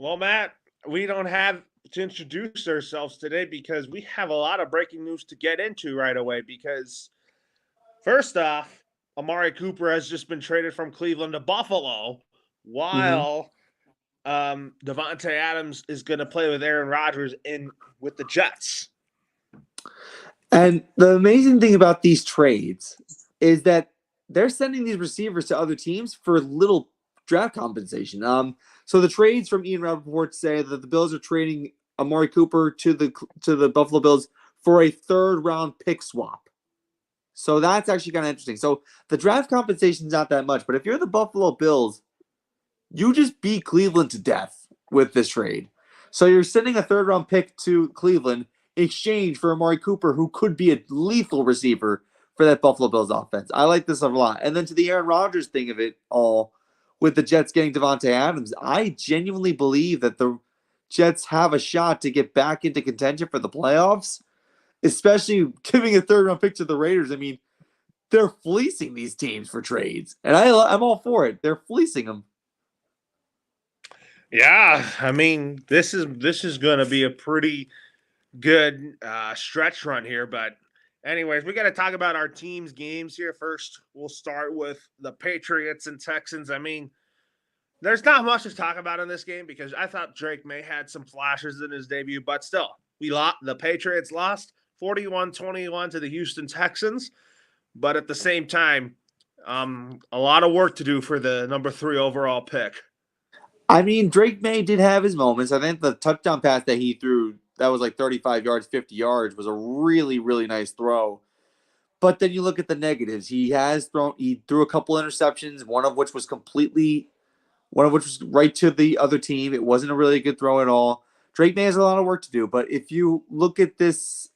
Well, Matt, we don't have to introduce ourselves today because we have a lot of breaking news to get into right away. Because, first off, Amari Cooper has just been traded from Cleveland to Buffalo, hmm while Devontae Adams is going to play with Aaron Rodgers in with the Jets. And the amazing thing about these trades is that they're sending these receivers to other teams for little draft compensation. So the trades from Ian Rappaport say that the Bills are trading Amari Cooper to the Buffalo Bills for a third round pick swap. So that's actually kind of interesting. So the draft compensation is not that much, but if you're the Buffalo Bills, you just beat Cleveland to death with this trade. So you're sending a third round pick to Cleveland in exchange for Amari Cooper, who could be a lethal receiver for that Buffalo Bills offense. I like this a lot. And then to the Aaron Rodgers thing of it all, with the Jets getting Devontae Adams, I genuinely believe that the Jets have a shot to get back into contention for the playoffs, especially giving a third round pick to the Raiders. I mean, they're fleecing these teams for trades, and I'm all for it. They're fleecing them. Yeah, I mean this is going to be a pretty good stretch run here. But anyways, we got to talk about our team's games here first. We'll start with the Patriots and Texans. I mean, there's not much to talk about in this game because I thought Drake May had some flashes in his debut, but still, we lost. The Patriots lost 41-21 to the Houston Texans. But at the same time, a lot of work to do for the number 3 overall pick. I mean, Drake May did have his moments. I think the touchdown pass that he threw, that was like 35 yards, 50 yards, was a really, really nice throw. But then you look at the negatives. He threw a couple interceptions, one of which was right to the other team. It wasn't a really good throw at all. Drake May has a lot of work to do. But if you look at this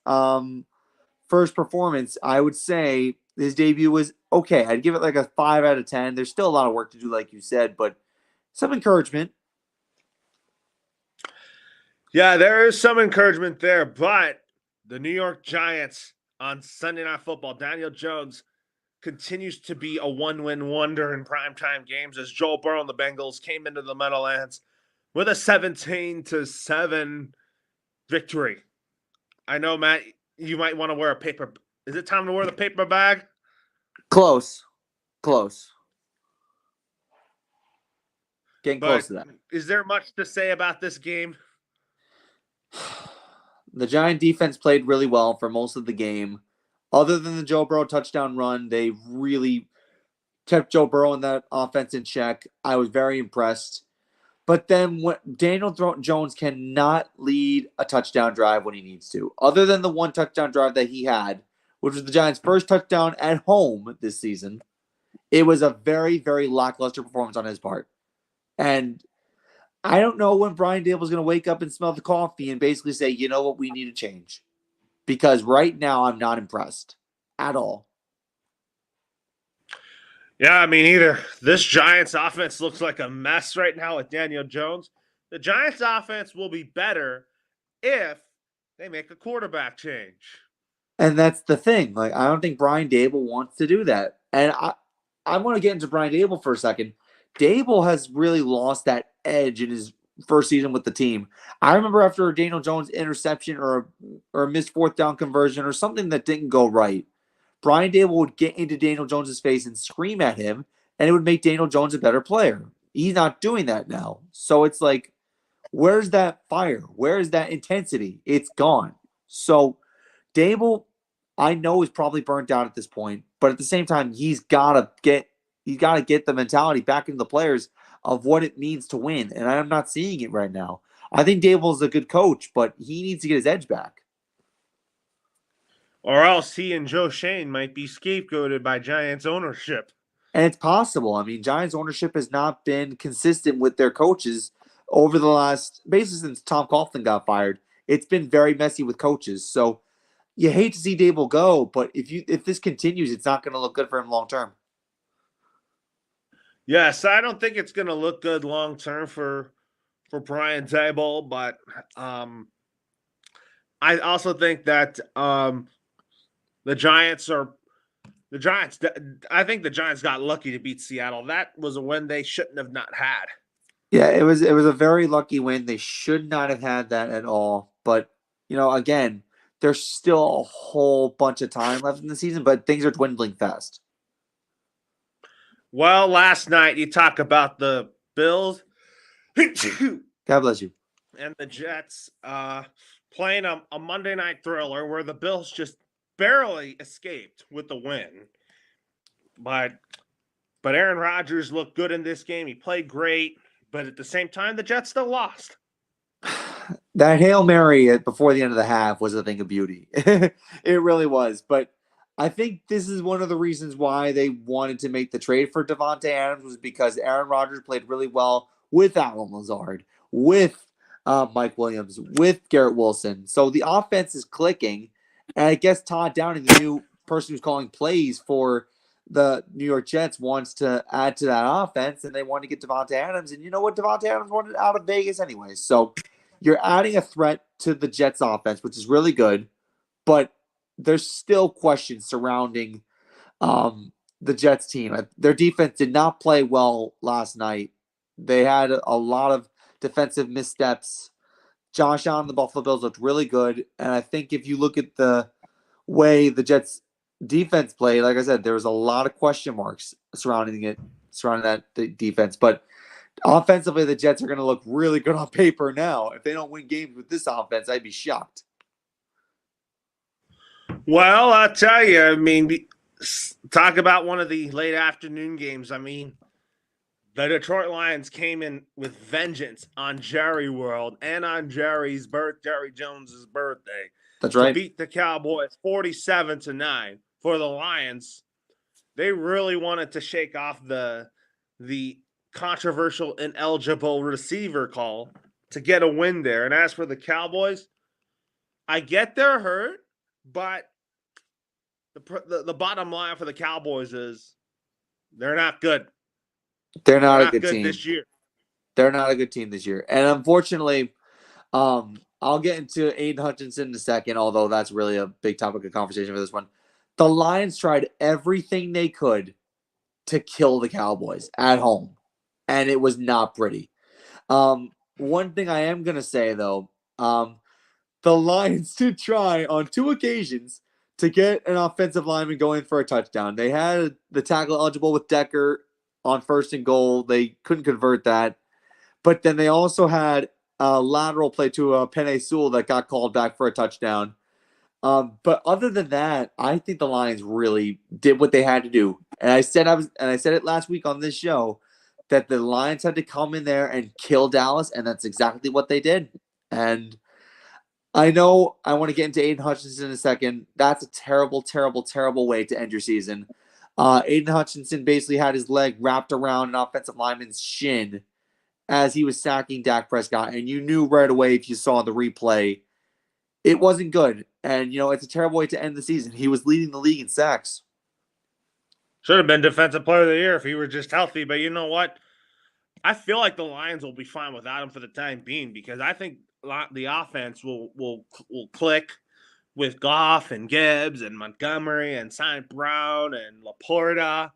first performance, I would say his debut was okay. I'd give it like a 5 out of 10. There's still a lot of work to do, like you said, but some encouragement. Yeah, there is some encouragement there, but the New York Giants on Sunday Night Football, Daniel Jones continues to be a one-win wonder in primetime games as Joe Burrow and the Bengals came into the Meadowlands with a 17-7 victory. I know, Matt, you might want to wear a paper. Is it time to wear the paper bag? Close. Close. Getting close But to that. is there much to say about this game? The Giant defense played really well for most of the game. Other than the Joe Burrow touchdown run, they really kept Joe Burrow in that offense in check. I was very impressed. But then when Daniel Jones cannot lead a touchdown drive when he needs to. Other than the one touchdown drive that he had, which was the Giants' first touchdown at home this season, it was a very, very lackluster performance on his part. And I don't know when Brian Dable's going to wake up and smell the coffee and basically say, you know what, we need to change. Because right now I'm not impressed at all. Yeah, I mean, either this Giants offense looks like a mess right now with Daniel Jones. The Giants offense will be better if they make a quarterback change. And that's the thing. Like, I don't think Brian Dable wants to do that. And I want to get into Brian Dable for a second. Dable has really lost that edge in his first season with the team. I remember after a Daniel Jones interception or a missed fourth down conversion or something that didn't go right, Brian Dable would get into Daniel Jones's face and scream at him, and it would make Daniel Jones a better player. He's not doing that now. So it's like, where's that fire? Where is that intensity? It's gone. So Dable, I know, is probably burnt out at this point, but at the same time, he's got to get the mentality back into the players of what it means to win. And I'm not seeing it right now. I think Dable's a good coach, but he needs to get his edge back. Or else he and Joe Shane might be scapegoated by Giants ownership. And it's possible. I mean, Giants ownership has not been consistent with their coaches over the last, basically since Tom Coughlin got fired. It's been very messy with coaches. So you hate to see Dable go, but if this continues, it's not going to look good for him long term. Yes, I don't think it's going to look good long term for Brian Dable, but I also think that the Giants are the Giants. I think the Giants got lucky to beat Seattle. That was a win they shouldn't have not had. Yeah, it was a very lucky win. They should not have had that at all. But again, there's still a whole bunch of time left in the season, but things are dwindling fast. Well, last night you talk about the Bills and God bless you. the Jets playing a Monday night thriller where the Bills just barely escaped with the win. But Aaron Rodgers looked good in this game. He played great, but at the same time, the Jets still lost. That Hail Mary before the end of the half was a thing of beauty. It really was. But I think this is one of the reasons why they wanted to make the trade for Devontae Adams was because Aaron Rodgers played really well with Allen Lazard, with Mike Williams, with Garrett Wilson. So the offense is clicking. And I guess Todd Downing, the new person who's calling plays for the New York Jets, wants to add to that offense, and they want to get Devontae Adams. And you know what? Devontae Adams wanted out of Vegas anyway. So you're adding a threat to the Jets offense, which is really good, but there's still questions surrounding the Jets team. Their defense did not play well last night. They had a lot of defensive missteps. Josh Allen, the Buffalo Bills looked really good, and I think if you look at the way the Jets defense played, like I said, there was a lot of question marks surrounding that defense, but offensively, the Jets are going to look really good on paper now. If they don't win games with this offense, I'd be shocked. Well, I'll tell you, I mean, talk about one of the late afternoon games. I mean, the Detroit Lions came in with vengeance on Jerry World and on Jerry Jones's birthday That's to right. beat the Cowboys 47-9 for the Lions. They really wanted to shake off the controversial ineligible receiver call to get a win there. And as for the Cowboys, I get they're hurt, but the bottom line for the Cowboys is they're not good. They're They're not a not good good team. this year. They're not a good team this year. And unfortunately, I'll get into Aiden Hutchinson in a second, although that's really a big topic of conversation for this one. The Lions tried everything they could to kill the Cowboys at home, and it was not pretty. One thing I am going to say, though, the Lions did try on two occasions to get an offensive lineman going for a touchdown. They had the tackle eligible with Decker on first and goal. They couldn't convert that. But then they also had a lateral play to Penei Sewell that got called back for a touchdown. But other than that, I think the Lions really did what they had to do. And I said it last week on this show that the Lions had to come in there and kill Dallas, and that's exactly what they did. And I know I want to get into Aiden Hutchinson in a second. That's a terrible, terrible, terrible way to end your season. Aiden Hutchinson basically had his leg wrapped around an offensive lineman's shin as he was sacking Dak Prescott, and you knew right away if you saw the replay, it wasn't good. And it's a terrible way to end the season. He was leading the league in sacks. Should have been defensive player of the year if he were just healthy. But you know what? I feel like the Lions will be fine without him for the time being because I think the offense will click with Goff and Gibbs and Montgomery and St. Brown and Laporta.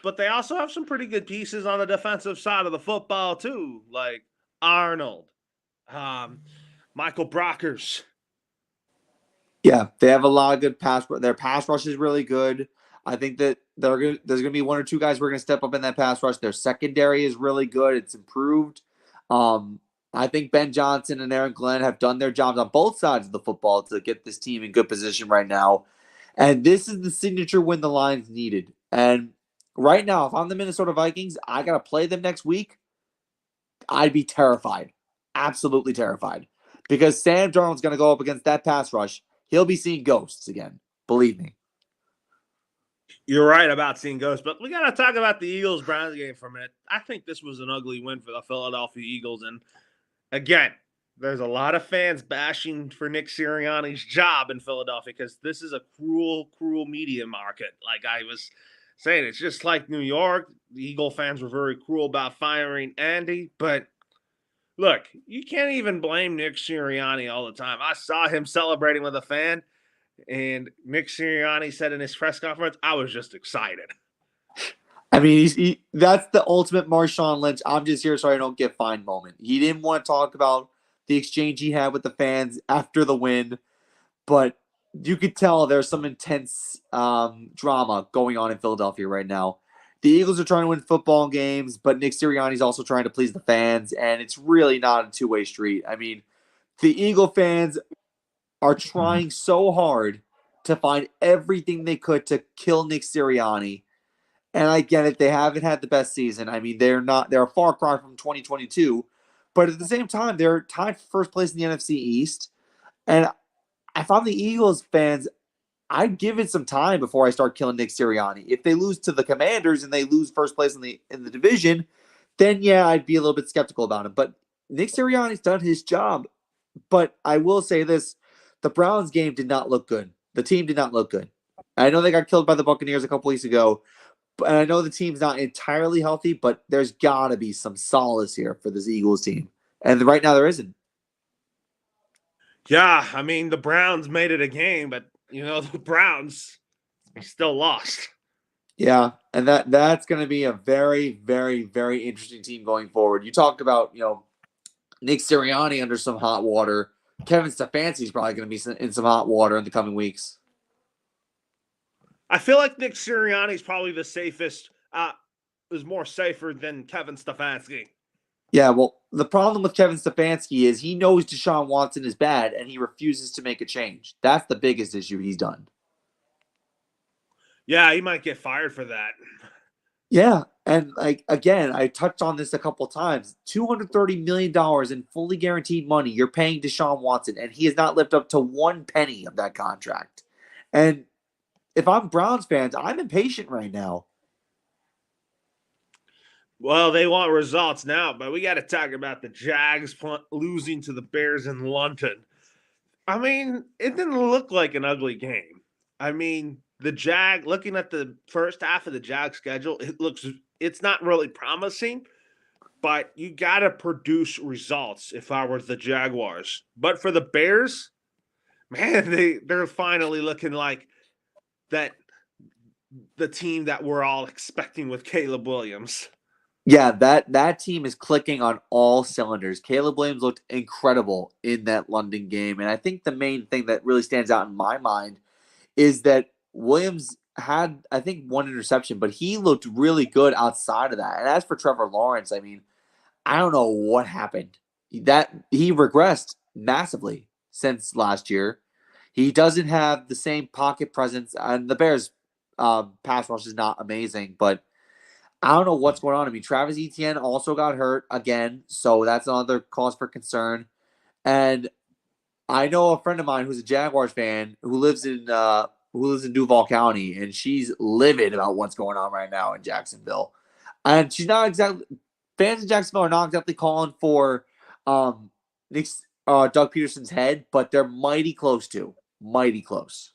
But they also have some pretty good pieces on the defensive side of the football too, like Arnold, Michael Brockers. Yeah, they have a lot of good pass. Their pass rush is really good. I think that there's going to be one or two guys who are going to step up in that pass rush. Their secondary is really good. It's improved. I think Ben Johnson and Aaron Glenn have done their jobs on both sides of the football to get this team in good position right now. And this is the signature win the Lions needed. And right now, if I'm the Minnesota Vikings, I got to play them next week. I'd be terrified. Absolutely terrified. Because Sam Darnold's going to go up against that pass rush. He'll be seeing ghosts again. Believe me. You're right about seeing ghosts, but we got to talk about the Eagles-Browns game for a minute. I think this was an ugly win for the Philadelphia Eagles. And again, there's a lot of fans bashing for Nick Sirianni's job in Philadelphia because this is a cruel, cruel media market. Like I was saying, it's just like New York. The Eagle fans were very cruel about firing Andy, but look, you can't even blame Nick Sirianni all the time. I saw him celebrating with a fan, and Nick Sirianni said in his press conference, I was just excited. I mean, that's the ultimate Marshawn Lynch. I'm just here so I don't get fined moment. He didn't want to talk about the exchange he had with the fans after the win, but you could tell there's some intense drama going on in Philadelphia right now. The Eagles are trying to win football games, but Nick Sirianni's also trying to please the fans, and it's really not a two-way street. I mean, the Eagle fans are trying so hard to find everything they could to kill Nick Sirianni. And I get it, they haven't had the best season. I mean, they're a far cry from 2022, but at the same time, they're tied for first place in the NFC East. And if I'm the Eagles fans, I'd give it some time before I start killing Nick Sirianni. If they lose to the Commanders and they lose first place in the division, then yeah, I'd be a little bit skeptical about him. But Nick Sirianni's done his job. But I will say this: the Browns game did not look good. The team did not look good. I know they got killed by the Buccaneers a couple weeks ago, and I know the team's not entirely healthy, but there's got to be some solace here for this Eagles team. And right now there isn't. Yeah, I mean, the Browns made it a game, but, the Browns still lost. Yeah, and that's going to be a very, very, very interesting team going forward. You talked about, Nick Sirianni under some hot water. Kevin Stefanski's probably going to be in some hot water in the coming weeks. I feel like Nick Sirianni is probably the safest, is more safer than Kevin Stefanski. Yeah, well, the problem with Kevin Stefanski is he knows Deshaun Watson is bad and he refuses to make a change. That's the biggest issue he's done. Yeah, he might get fired for that. Yeah, and again, I touched on this a couple times. $230 million in fully guaranteed money you're paying Deshaun Watson, and he has not lived up to one penny of that contract. And if I'm Browns fans, I'm impatient right now. Well, they want results now, but we got to talk about the Jags losing to the Bears in London. I mean, it didn't look like an ugly game. I mean, looking at the first half of the Jag schedule, it's not really promising, but you got to produce results if I were the Jaguars. But for the Bears, man, they're finally looking like that the team that we're all expecting with Caleb Williams. Yeah, that team is clicking on all cylinders. Caleb Williams looked incredible in that London game, and I think the main thing that really stands out in my mind is that Williams had, I think, one interception, but he looked really good outside of that. And as for Trevor Lawrence, I mean, I don't know what happened. That he regressed massively since last year. He doesn't have the same pocket presence, and the Bears' pass rush is not amazing, but I don't know what's going on. I mean, Travis Etienne also got hurt again, so that's another cause for concern. And I know a friend of mine who's a Jaguars fan who lives in Duval County, and she's livid about what's going on right now in Jacksonville. And she's not exactly fans in Jacksonville are not exactly calling for Doug Peterson's head, but they're mighty close to. Mighty close.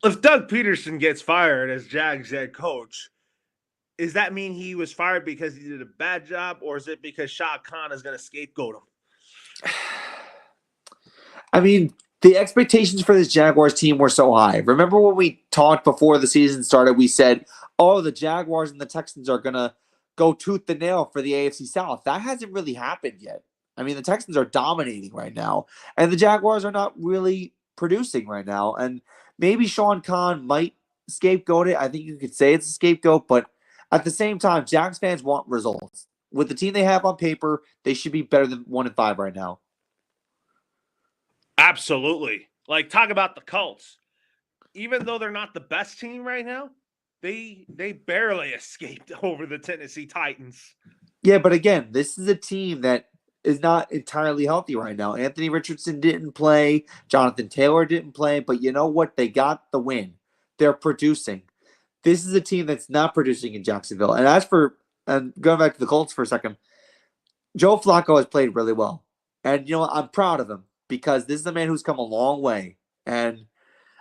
If Doug Peterson gets fired as Jags head coach, does that mean he was fired because he did a bad job, or is it because Shad Khan is going to scapegoat him? I mean, the expectations for this Jaguars team were so high. Remember when we talked before the season started, we said, oh, the Jaguars and the Texans are going to go tooth and nail for the AFC South. That hasn't really happened yet. I mean, the Texans are dominating right now, and the Jaguars are not really producing right now. And maybe Sean Khan might scapegoat it. I think you could say it's a scapegoat, but at the same time, Jags fans want results. With the team they have on paper, they should be better than 1-5 right now. Absolutely. Like, talk about the Colts. Even though they're not the best team right now, they barely escaped over the Tennessee Titans. Yeah, but again, this is a team that is not entirely healthy right now. Anthony Richardson didn't play. Jonathan Taylor didn't play. But you know what? They got the win. They're producing. This is a team that's not producing in Jacksonville. And as for going back to the Colts for a second, Joe Flacco has played really well. And, I'm proud of him because this is a man who's come a long way. And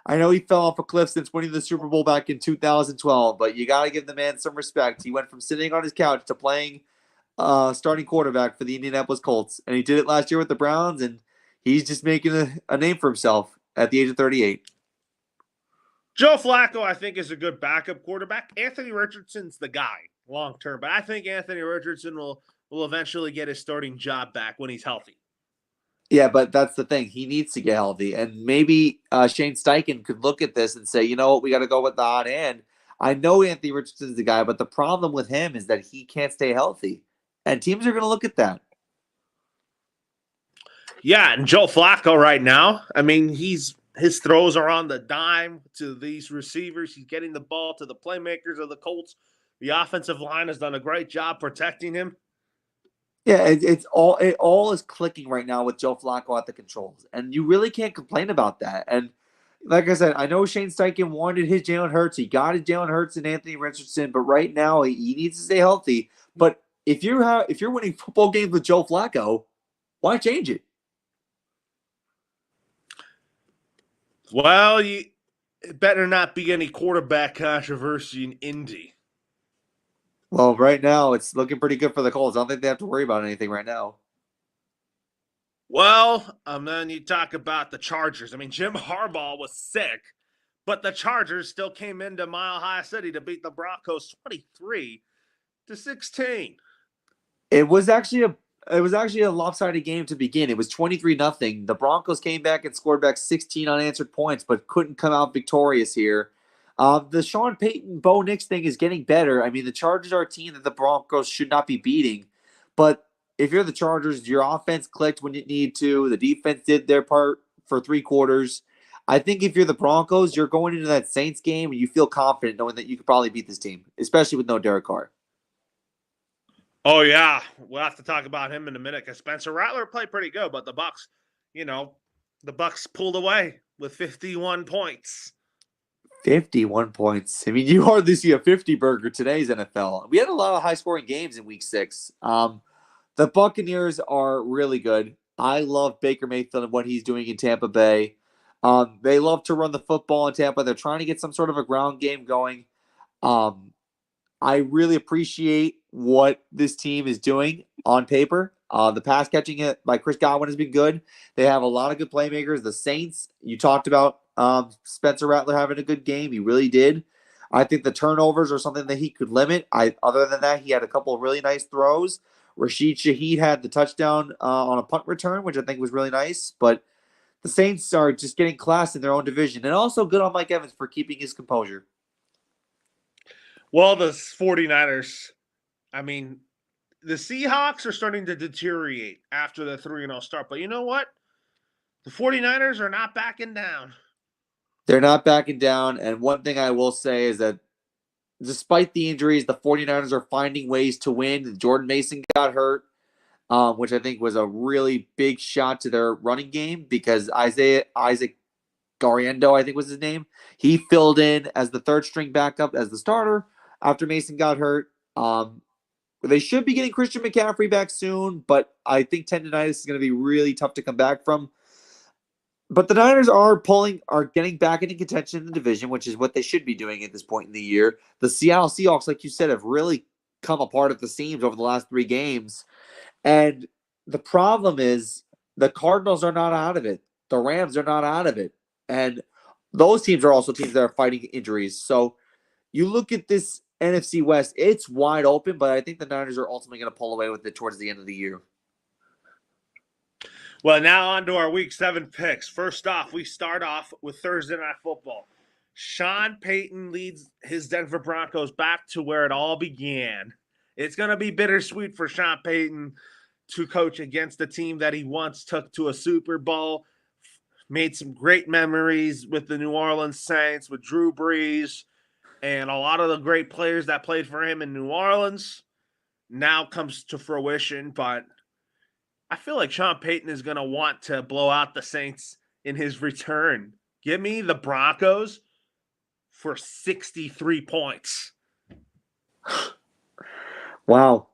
I know he fell off a cliff since winning the Super Bowl back in 2012, but you got to give the man some respect. He went from sitting on his couch to playing starting quarterback for the Indianapolis Colts. And he did it last year with the Browns, and he's just making a name for himself at the age of 38. Joe Flacco, I think, is a good backup quarterback. Anthony Richardson's the guy long term, but I think Anthony Richardson will eventually get his starting job back when he's healthy. Yeah, but that's the thing. He needs to get healthy. And maybe Shane Steichen could look at this and say, you know what, we got to go with the hot hand. I know Anthony Richardson's the guy, but the problem with him is that he can't stay healthy. And teams are going to look at that. Yeah, and Joe Flacco right now, I mean, his throws are on the dime to these receivers. He's getting the ball to the playmakers of the Colts. The offensive line has done a great job protecting him. Yeah, it all is clicking right now with Joe Flacco at the controls, and you really can't complain about that. And like I said, I know Shane Steichen wanted his Jalen Hurts. He got his Jalen Hurts and Anthony Richardson, but right now he needs to stay healthy. But if you're winning football games with Joe Flacco, why change it? Well, it better not be any quarterback controversy in Indy. Well, right now it's looking pretty good for the Colts. I don't think they have to worry about anything right now. Well, then you talk about the Chargers. I mean, Jim Harbaugh was sick, but the Chargers still came into Mile High City to beat the Broncos 23-16. It was actually a lopsided game to begin. It was 23-0. The Broncos came back and scored back 16 unanswered points, but couldn't come out victorious here. The Sean Payton Bo Nix thing is getting better. I mean, the Chargers are a team that the Broncos should not be beating, but if you're the Chargers, your offense clicked when it needed to. The defense did their part for 3 quarters. I think if you're the Broncos, you're going into that Saints game and you feel confident knowing that you could probably beat this team, especially with no Derek Carr. Oh yeah, we'll have to talk about him in a minute because Spencer Rattler played pretty good, but the Bucks, the Bucks pulled away with 51 points. 51 points. I mean, you hardly see a 50 burger today's NFL. We had a lot of high scoring games in week 6. The Buccaneers are really good. I love Baker Mayfield and what he's doing in Tampa Bay. They love to run the football in Tampa. They're trying to get some sort of a ground game going. Um, I really appreciate what this team is doing on paper. The pass catching by Chris Godwin has been good. They have a lot of good playmakers. The Saints, you talked about Spencer Rattler having a good game. He really did. I think the turnovers are something that he could limit. Other than that, he had a couple of really nice throws. Rashid Shaheed had the touchdown on a punt return, which I think was really nice. But the Saints are just getting class in their own division. And also good on Mike Evans for keeping his composure. Well, the 49ers, I mean, the Seahawks are starting to deteriorate after the 3-0 start. But you know what? The 49ers are not backing down. They're not backing down. And one thing I will say is that despite the injuries, the 49ers are finding ways to win. Jordan Mason got hurt, which I think was a really big shot to their running game because Isaac Garriendo, I think was his name. He filled in as the third string backup as the starter after Mason got hurt. They should be getting Christian McCaffrey back soon, but I think tendonitis is going to be really tough to come back from. But the Niners are getting back into contention in the division, which is what they should be doing at this point in the year. The Seattle Seahawks, like you said, have really come apart at the seams over the last 3 games. And the problem is the Cardinals are not out of it. The Rams are not out of it. And those teams are also teams that are fighting injuries. So you look at this NFC West, it's wide open, but I think the Niners are ultimately going to pull away with it towards the end of the year. Well, now on to our Week 7 picks. First off, we start off with Thursday Night Football. Sean Payton leads his Denver Broncos back to where it all began. It's going to be bittersweet for Sean Payton to coach against the team that he once took to a Super Bowl, made some great memories with the New Orleans Saints, with Drew Brees, and a lot of the great players that played for him in New Orleans now comes to fruition, but I feel like Sean Payton is going to want to blow out the Saints in his return. Give me the Broncos for 63 points. Wow.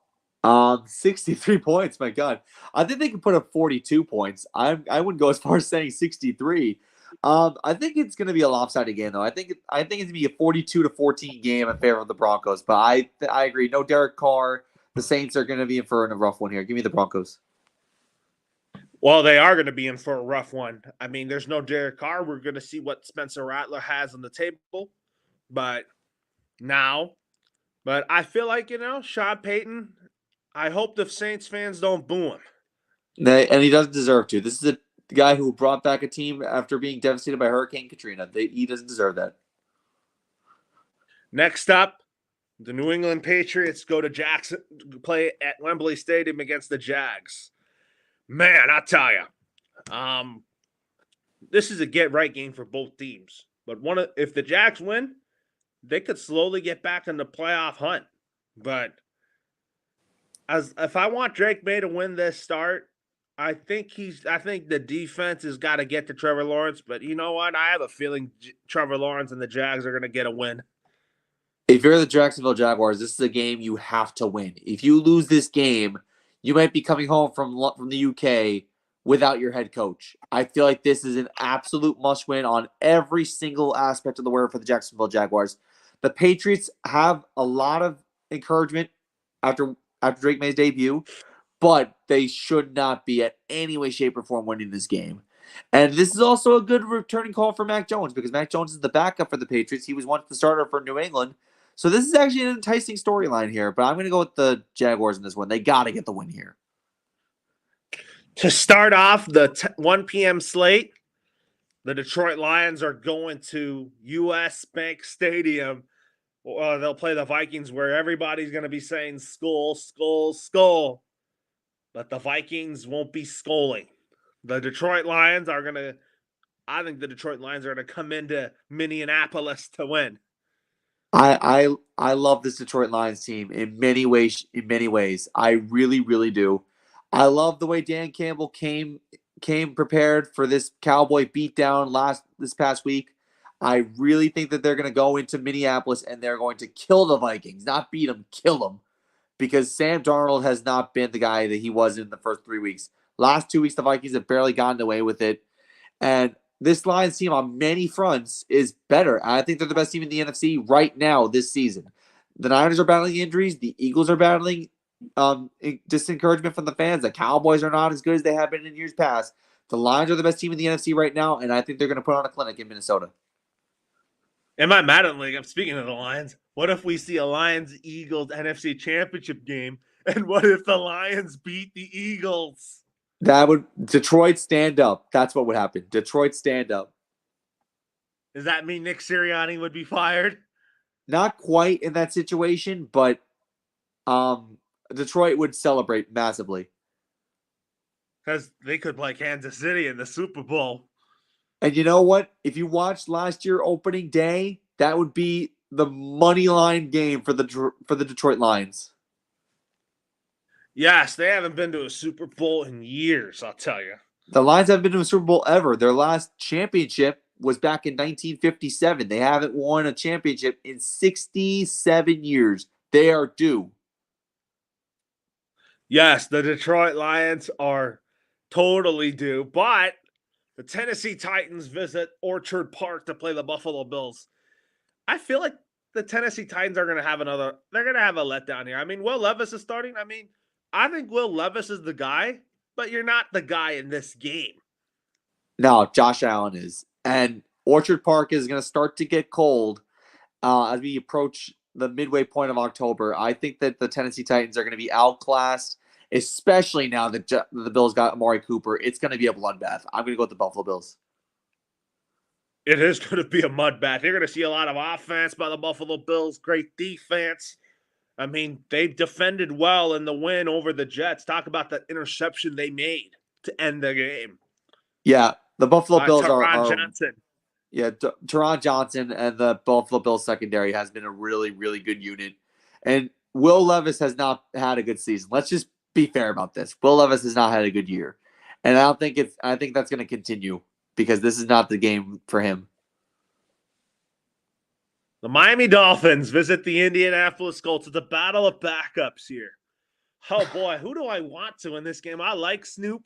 63 points, my God. I think they can put up 42 points. I wouldn't go as far as saying 63. I think it's going to be a lopsided game, though. I think it's going to be a 42-14 game in favor of the Broncos. But I agree. No Derek Carr. The Saints are going to be in for a rough one here. Give me the Broncos. Well, they are going to be in for a rough one. I mean, there's no Derek Carr. We're going to see what Spencer Rattler has on the table, but now, but I feel like Sean Payton. I hope the Saints fans don't boo him. And he doesn't deserve to. This is a guy who brought back a team after being devastated by Hurricane Katrina. He doesn't deserve that. Next up, the New England Patriots go to Jackson, play at Wembley Stadium against the Jags. Man, I tell you, this is a get right game for both teams. But if the Jags win, they could slowly get back in the playoff hunt. But if I want Drake May to win this start, I think the defense has got to get to Trevor Lawrence. But you know what? I have a feeling Trevor Lawrence and the Jags are going to get a win. If you're the Jacksonville Jaguars, this is a game you have to win. If you lose this game, you might be coming home from the UK without your head coach. I feel like this is an absolute must-win on every single aspect of the word for the Jacksonville Jaguars. The Patriots have a lot of encouragement after Drake May's debut, but they should not be at any way, shape, or form winning this game. And this is also a good returning call for Mac Jones because Mac Jones is the backup for the Patriots. He was once the starter for New England. So this is actually an enticing storyline here, but I'm going to go with the Jaguars in this one. They got to get the win here. To start off the 1 p.m. slate, the Detroit Lions are going to US Bank Stadium. They'll play the Vikings, where everybody's going to be saying skull, skull, skull. But the Vikings won't be skulling. The Detroit Lions are going to, I think the Detroit Lions are going to come into Minneapolis to win. I love this Detroit Lions team in many ways. I really, really do. I love the way Dan Campbell came prepared for this Cowboy beatdown this past week. I really think that they're going to go into Minneapolis and they're going to kill the Vikings, not beat them, kill them, because Sam Darnold has not been the guy that he was in the first 3 weeks. Last 2 weeks, the Vikings have barely gotten away with it, and this Lions team on many fronts is better. I think they're the best team in the NFC right now this season. The Niners are battling injuries. The Eagles are battling disencouragement from the fans. The Cowboys are not as good as they have been in years past. The Lions are the best team in the NFC right now, and I think they're going to put on a clinic in Minnesota. Am I mad at League? I'm speaking of the Lions. What if we see a Lions-Eagles NFC Championship game, and what if the Lions beat the Eagles? That would Detroit stand up. That's what would happen. Detroit stand up. Does that mean Nick Sirianni would be fired? Not quite in that situation, but Detroit would celebrate massively. Because they could play Kansas City in the Super Bowl. And you know what? If you watched last year opening day, that would be the money line game for the Detroit Lions. Yes, they haven't been to a Super Bowl in years, I'll tell you. The Lions haven't been to a Super Bowl ever. Their last championship was back in 1957. They haven't won a championship in 67 years. They are due. Yes, the Detroit Lions are totally due, but the Tennessee Titans visit Orchard Park to play the Buffalo Bills. I feel like the Tennessee Titans are going to have they're going to have a letdown here. I mean, Will Levis is starting. I think Will Levis is the guy, but you're not the guy in this game. No, Josh Allen is. And Orchard Park is going to start to get cold as we approach the midway point of October. I think that the Tennessee Titans are going to be outclassed, especially now that the Bills got Amari Cooper. It's going to be a bloodbath. I'm going to go with the Buffalo Bills. It is going to be a mudbath. You're going to see a lot of offense by the Buffalo Bills, great defense. I mean, they defended well in the win over the Jets. Talk about the interception they made to end the game. Yeah, the Buffalo Bills are Johnson. Yeah, Teron Johnson and the Buffalo Bills secondary has been a really, really good unit. And Will Levis has not had a good season. Let's just be fair about this. Will Levis has not had a good year. And I think that's going to continue because this is not the game for him. The Miami Dolphins visit the Indianapolis Colts. It's a battle of backups here. Oh, boy, who do I want to in this game? I like Snoop,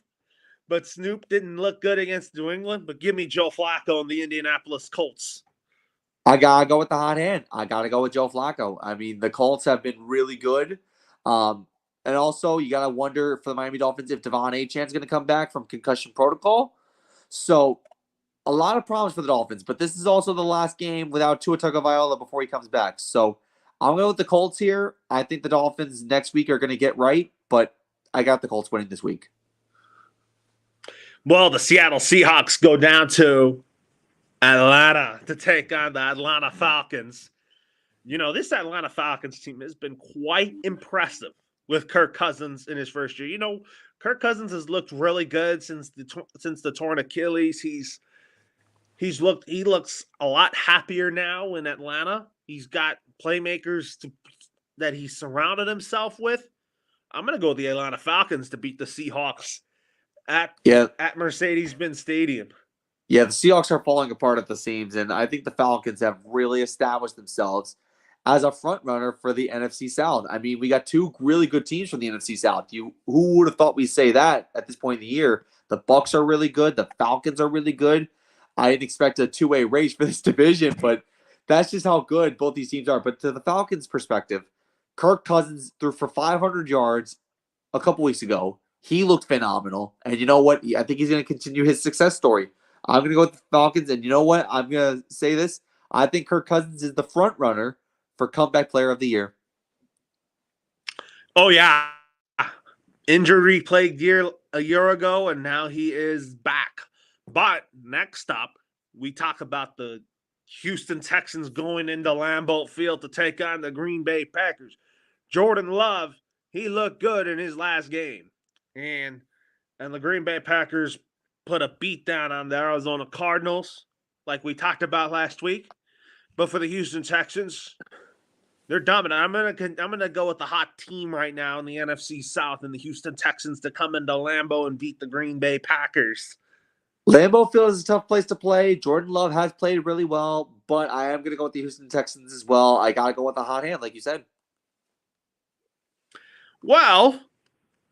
but Snoop didn't look good against New England. But give me Joe Flacco and the Indianapolis Colts. I got to go with the hot hand. I got to go with Joe Flacco. I mean, the Colts have been really good. And also, you got to wonder for the Miami Dolphins if Devon Achan's going to come back from concussion protocol. So, a lot of problems for the Dolphins. But this is also the last game without Tua Tagovailoa before he comes back. So, I'm going with the Colts here. I think the Dolphins next week are going to get right. But I got the Colts winning this week. Well, the Seattle Seahawks go down to Atlanta to take on the Atlanta Falcons. This Atlanta Falcons team has been quite impressive with Kirk Cousins in his first year. Kirk Cousins has looked really good since the torn Achilles. He looks a lot happier now in Atlanta. He's got playmakers that he's surrounded himself with. I'm going to go with the Atlanta Falcons to beat the Seahawks at Mercedes-Benz Stadium. Yeah, the Seahawks are falling apart at the seams, and I think the Falcons have really established themselves as a front runner for the NFC South. I mean, we got two really good teams from the NFC South. Who would have thought we'd say that at this point in the year? The Bucs are really good. The Falcons are really good. I didn't expect a two-way race for this division, but that's just how good both these teams are. But to the Falcons' perspective, Kirk Cousins threw for 500 yards a couple weeks ago. He looked phenomenal. And you know what? I think he's going to continue his success story. I'm going to go with the Falcons. And you know what? I'm going to say this. I think Kirk Cousins is the front runner for comeback player of the year. Oh, yeah. Injury-plagued a year ago, and now he is back. But next up, we talk about the Houston Texans going into Lambeau Field to take on the Green Bay Packers. Jordan Love, he looked good in his last game. And the Green Bay Packers put a beat down on the Arizona Cardinals, like we talked about last week. But for the Houston Texans, they're dominant. I'm gonna go with the hot team right now in the NFC South and the Houston Texans to come into Lambeau and beat the Green Bay Packers. Lambeau Field is a tough place to play. Jordan Love has played really well, but I am gonna go with the Houston Texans as well. I gotta go with the hot hand, like you said. Well,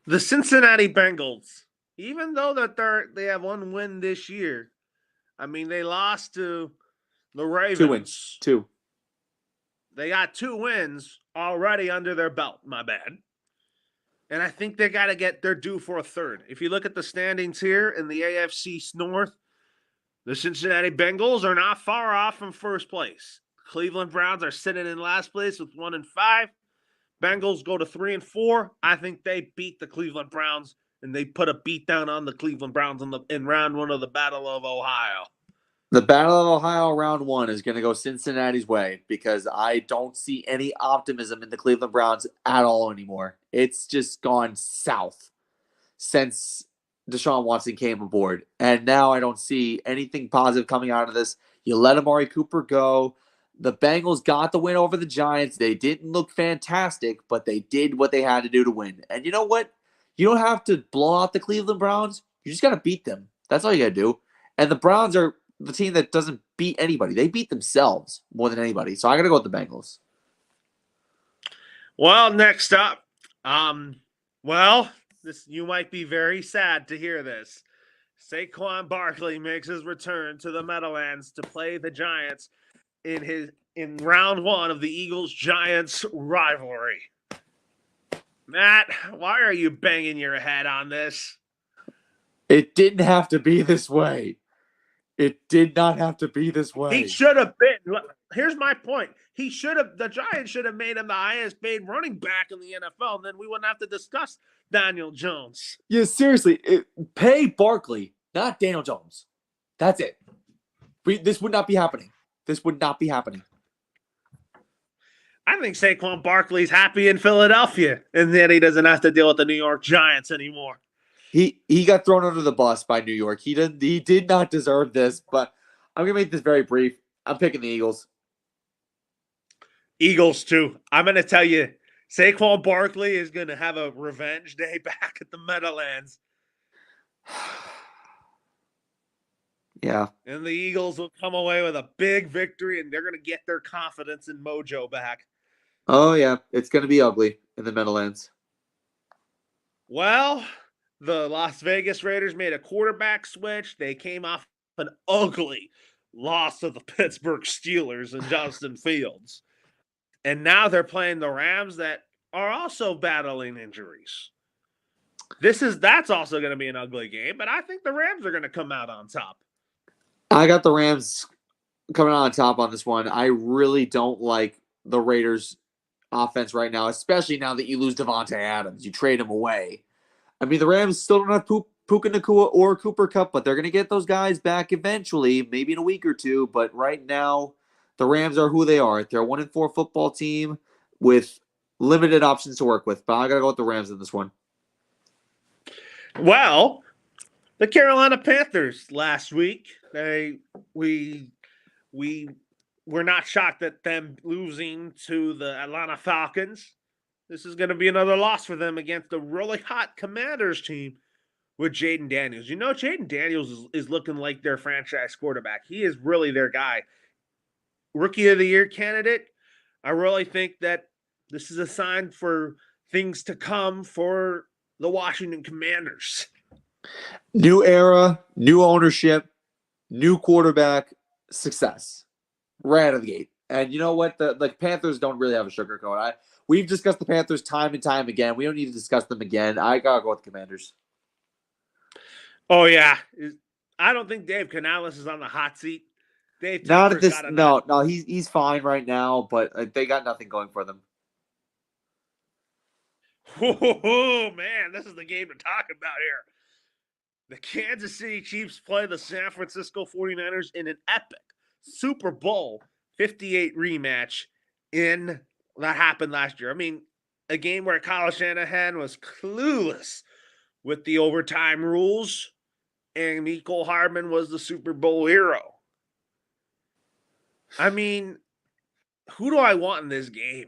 the Cincinnati Bengals, even though that they have one win this year, I mean they lost to the Ravens. 2 wins. 2. They got 2 wins already under their belt, my bad. And I think they got to get their due for a third. If you look at the standings here in the AFC North, the Cincinnati Bengals are not far off from first place. Cleveland Browns are sitting in last place with 1-5. Bengals go to 3-4. I think they beat the Cleveland Browns, and they put a beat down on the Cleveland Browns in round 1 of the Battle of Ohio. The Battle of Ohio round 1 is going to go Cincinnati's way because I don't see any optimism in the Cleveland Browns at all anymore. It's just gone south since Deshaun Watson came aboard. And now I don't see anything positive coming out of this. You let Amari Cooper go. The Bengals got the win over the Giants. They didn't look fantastic, but they did what they had to do to win. And you know what? You don't have to blow out the Cleveland Browns. You just got to beat them. That's all you got to do. And the Browns are the team that doesn't beat anybody. They beat themselves more than anybody. So I got to go with the Bengals. Well, next up, you might be very sad to hear this. Saquon Barkley makes his return to the Meadowlands to play the Giants in round 1 of the Eagles-Giants rivalry. Matt, why are you banging your head on this? It didn't have to be this way. It did not have to be this way. He should have been. Here's my point. The Giants should have made him the highest paid running back in the NFL, and then we wouldn't have to discuss Daniel Jones. Yeah, seriously. Pay Barkley, not Daniel Jones. That's it. This would not be happening. This would not be happening. I think Saquon Barkley's happy in Philadelphia, and then he doesn't have to deal with the New York Giants anymore. He got thrown under the bus by New York. He did not deserve this, but I'm going to make this very brief. I'm picking the Eagles. Eagles, too. I'm going to tell you, Saquon Barkley is going to have a revenge day back at the Meadowlands. Yeah. And the Eagles will come away with a big victory, and they're going to get their confidence and mojo back. Oh, yeah. It's going to be ugly in the Meadowlands. Well, the Las Vegas Raiders made a quarterback switch. They came off an ugly loss to the Pittsburgh Steelers and Justin Fields. And now they're playing the Rams that are also battling injuries. That's also going to be an ugly game, but I think the Rams are going to come out on top. I got the Rams coming out on top on this one. I really don't like the Raiders' offense right now, especially now that you lose Devontae Adams. You trade him away. I mean, the Rams still don't have Puka Nacua or Cooper Kupp, but they're going to get those guys back eventually, maybe in a week or two. But right now, the Rams are who they are. They're a 1-4 football team with limited options to work with. But I got to go with the Rams in this one. Well, the Carolina Panthers last week, we were not shocked at them losing to the Atlanta Falcons. This is going to be another loss for them against the really hot Commanders team with Jaden Daniels. You know, Jaden Daniels is looking like their franchise quarterback. He is really their guy. Rookie of the Year candidate. I really think that this is a sign for things to come for the Washington Commanders. New era, new ownership, new quarterback, success. Right out of the gate. And you know what? The Panthers don't really have a sugarcoat. We've discussed the Panthers time and time again. We don't need to discuss them again. I gotta go with the Commanders. Oh, yeah. I don't think Dave Canales is on the hot seat. Dave Not at Tepper's this. got No, he's fine right now, but they got nothing going for them. Oh, man, this is the game to talk about here. The Kansas City Chiefs play the San Francisco 49ers in an epic Super Bowl 58 rematch that happened last year. I mean, a game where Kyle Shanahan was clueless with the overtime rules, and Mecole Hardman was the Super Bowl hero. I mean, who do I want in this game?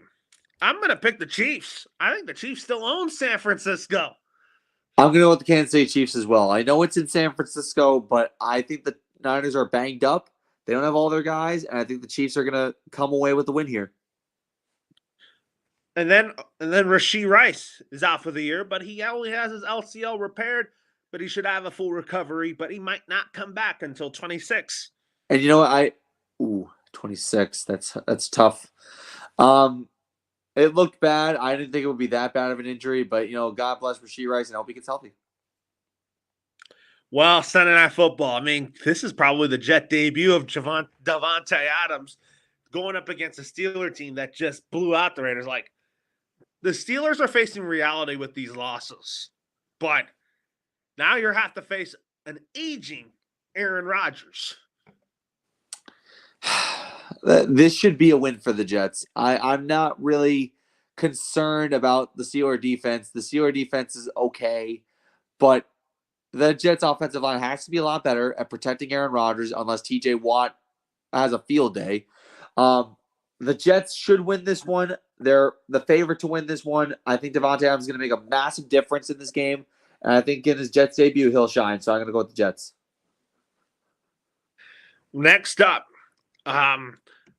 I'm going to pick the Chiefs. I think the Chiefs still own San Francisco. I'm gonna go with the Kansas City Chiefs as well. I know it's in San Francisco, but I think the Niners are banged up. They don't have all their guys, and I think the Chiefs are gonna come away with the win here. And then Rashee Rice is out for the year, but he only has his LCL repaired, but he should have a full recovery, but he might not come back until 26. And you know what? 26. That's tough. It looked bad. I didn't think it would be that bad of an injury, but God bless Rashee Rice and I hope he gets healthy. Well, Sunday Night Football. I mean, this is probably the Jet debut of Davante Adams going up against a Steeler team that just blew out the Raiders. Like, the Steelers are facing reality with these losses, but now you have to face an aging Aaron Rodgers. This should be a win for the Jets. I'm not really concerned about the Steeler defense. The Steeler defense is okay, but the Jets offensive line has to be a lot better at protecting Aaron Rodgers unless TJ Watt has a field day. The Jets should win this one. They're the favorite to win this one. I think Davante Adams is going to make a massive difference in this game. And I think in his Jets debut, he'll shine. So I'm going to go with the Jets. Next up,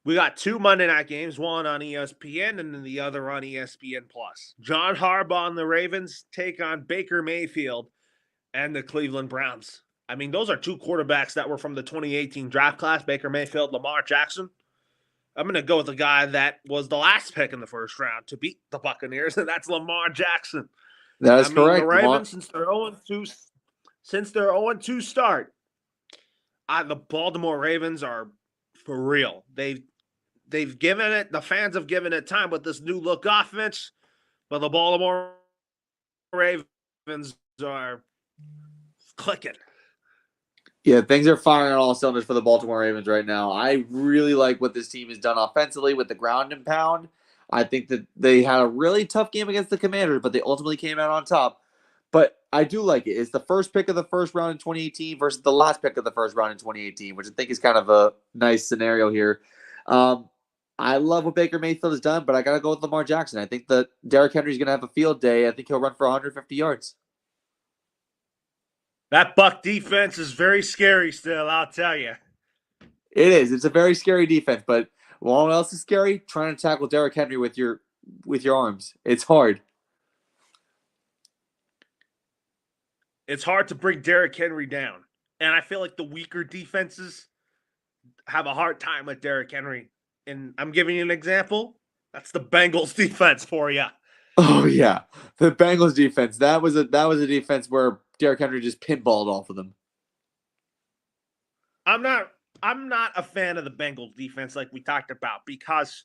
we got two Monday night games, one on ESPN and then the other on ESPN Plus. John Harbaugh and the Ravens take on Baker Mayfield and the Cleveland Browns. I mean, those are two quarterbacks that were from the 2018 draft class, Baker Mayfield, Lamar Jackson. I'm going to go with the guy that was the last pick in the first round to beat the Buccaneers, and that's Lamar Jackson. That is correct. The Ravens, since they're 0-2 start, the Baltimore Ravens are for real. They've given it, the fans have given it time with this new look offense, but the Baltimore Ravens are clicking. Yeah, things are firing on all cylinders for the Baltimore Ravens right now. I really like what this team has done offensively with the ground and pound. I think that they had a really tough game against the Commanders, but they ultimately came out on top. But I do like it. It's the first pick of the first round in 2018 versus the last pick of the first round in 2018, which I think is kind of a nice scenario here. I love what Baker Mayfield has done, but I got to go with Lamar Jackson. I think that Derrick Henry is going to have a field day. I think he'll run for 150 yards. That Buck defense is very scary still, I'll tell you. It is. It's a very scary defense, but what else is scary? Trying to tackle Derrick Henry with your arms. It's hard. It's hard to bring Derrick Henry down. And I feel like the weaker defenses have a hard time with Derrick Henry. And I'm giving you an example. That's the Bengals defense for you. Oh yeah, the Bengals defense. That was a defense where Derrick Henry just pinballed off of them. I'm not I'm not a fan of the Bengals defense like we talked about because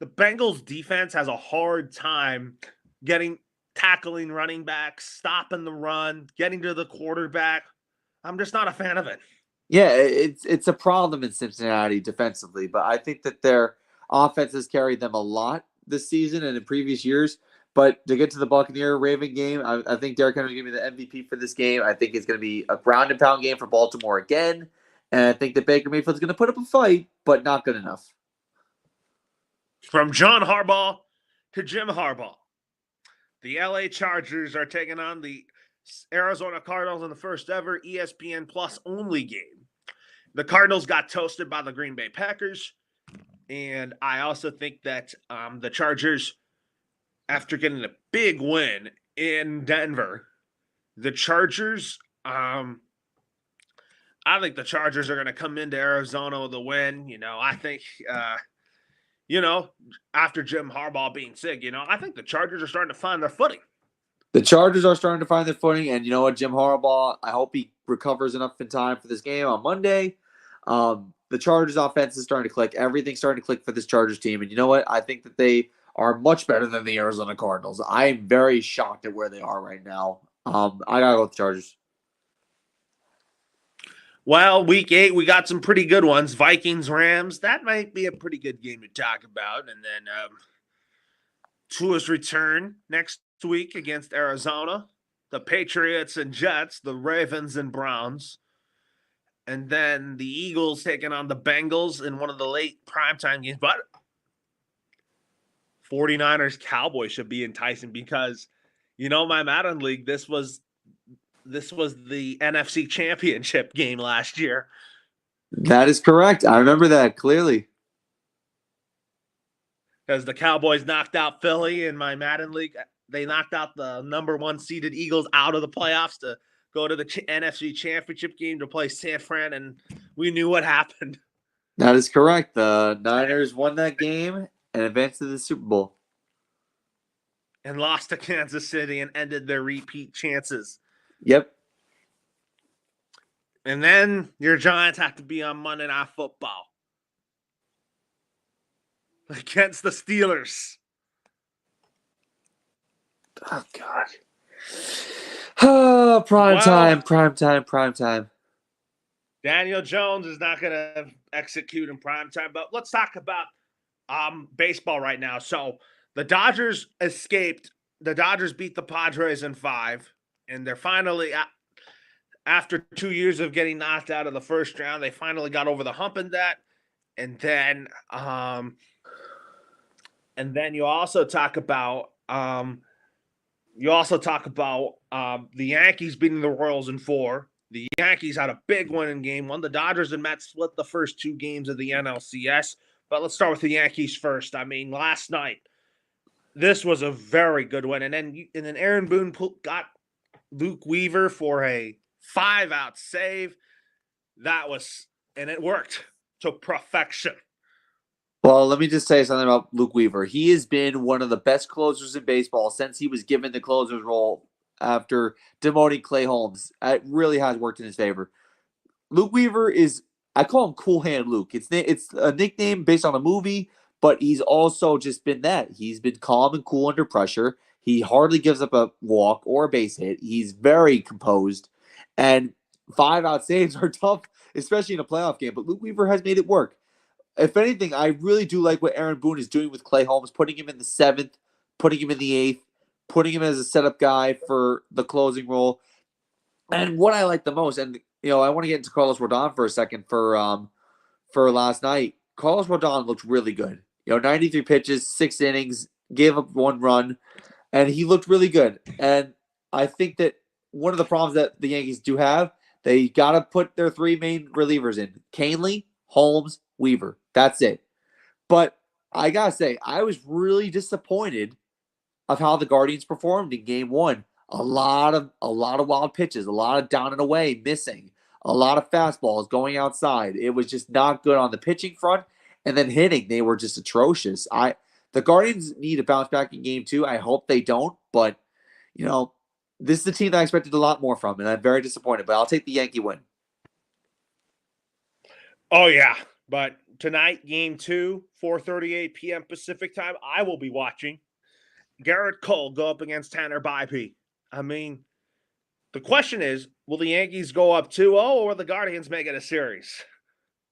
the Bengals defense has a hard time getting tackling running backs, stopping the run, getting to the quarterback. I'm just not a fan of it. Yeah, it's a problem in Cincinnati defensively, but I think that their offense has carried them a lot this season and in previous years. But to get to the Buccaneer Raven game, I think Derrick Henry is going to be the MVP for this game. I think it's going to be a ground and pound game for Baltimore again, and I think that Baker Mayfield's going to put up a fight, but not good enough. From John Harbaugh to Jim Harbaugh, the LA Chargers are taking on the Arizona Cardinals in the first ever ESPN Plus only game. The Cardinals got toasted by the Green Bay Packers, and I also think that the Chargers, after getting a big win in Denver, the Chargers, I think the Chargers are going to come into Arizona with a win. I think, you know, after Jim Harbaugh being sick, I think the Chargers are starting to find their footing. The Chargers are starting to find their footing, and you know what, Jim Harbaugh, I hope he recovers enough in time for this game on Monday. The Chargers offense is starting to click. Everything's starting to click for this Chargers team, and you know what? I think that they are much better than the Arizona Cardinals. I am very shocked at where they are right now. I gotta go with the Chargers. Well, week 8, we got some pretty good ones. Vikings, Rams. That might be a pretty good game to talk about. And then Tua's return next week against Arizona. The Patriots and Jets. The Ravens and Browns. And then the Eagles taking on the Bengals in one of the late primetime games. But 49ers Cowboys should be enticing because, my Madden League, this was the NFC Championship game last year. That is correct. I remember that clearly. Because the Cowboys knocked out Philly in my Madden League. They knocked out the number 1 seeded Eagles out of the playoffs to go to the NFC Championship game to play San Fran, and we knew what happened. That is correct. The Niners won that game and advanced to the Super Bowl. And lost to Kansas City and ended their repeat chances. Yep. And then your Giants have to be on Monday Night Football against the Steelers. Oh, God. Oh, prime time. Daniel Jones is not going to execute in prime time, but let's talk about baseball right now. So the Dodgers escaped. The Dodgers beat the Padres in 5, and they're finally, after 2 years of getting knocked out of the first round, they finally got over the hump in that. And then you also talk about the Yankees beating the Royals in 4. The Yankees had a big win in game 1. The Dodgers and Mets split the first 2 games of the NLCS. But let's start with the Yankees first. I mean, last night, this was a very good win. And then Aaron Boone got Luke Weaver for a 5-out save. And it worked to perfection. Well, let me just say something about Luke Weaver. He has been one of the best closers in baseball since he was given the closer's role after demoting Clay Holmes. It really has worked in his favor. Luke Weaver is, I call him Cool Hand Luke. It's a nickname based on a movie, but he's also just been that. He's been calm and cool under pressure. He hardly gives up a walk or a base hit. He's very composed. And 5-out saves are tough, especially in a playoff game. But Luke Weaver has made it work. If anything, I really do like what Aaron Boone is doing with Clay Holmes, putting him in the 7th, putting him in the 8th, putting him as a setup guy for the closing role. And what I like the most, and I want to get into Carlos Rodon for a second for last night. Carlos Rodon looked really good. 93 pitches, 6 innings, gave up 1 run, and he looked really good. And I think that one of the problems that the Yankees do have, they got to put their 3 main relievers in: Canely, Holmes, Weaver. That's it. But I gotta say, I was really disappointed of how the Guardians performed in game 1. A lot of wild pitches, a lot of down and away missing, a lot of fastballs going outside. It was just not good on the pitching front, and then hitting, they were just atrocious. The Guardians need to bounce back in game 2. I hope they don't, but this is a team that I expected a lot more from, and I'm very disappointed. But I'll take the Yankee win. Oh yeah, but tonight, game 2, 4:38 p.m. Pacific time, I will be watching Garrett Cole go up against Tanner Bybee. I mean, the question is, will the Yankees go up 2-0 or will the Guardians make it a series?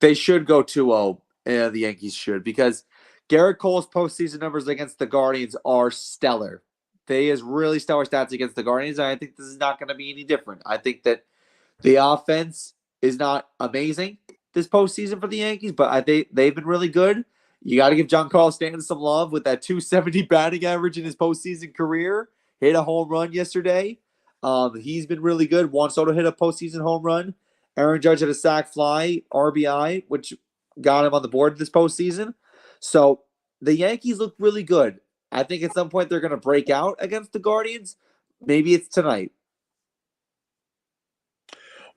They should go 2-0. The Yankees should, because Garrett Cole's postseason numbers against the Guardians are stellar. They has really stellar stats against the Guardians, and I think this is not going to be any different. I think that the offense is not amazing this postseason for the Yankees, but they've been really good. You got to give Giancarlo Stanton some love with that 270 batting average in his postseason career. Hit a home run yesterday. He's been really good. Juan Soto hit a postseason home run. Aaron Judge had a sac fly, RBI, which got him on the board this postseason. So the Yankees look really good. I think at some point they're going to break out against the Guardians. Maybe it's tonight.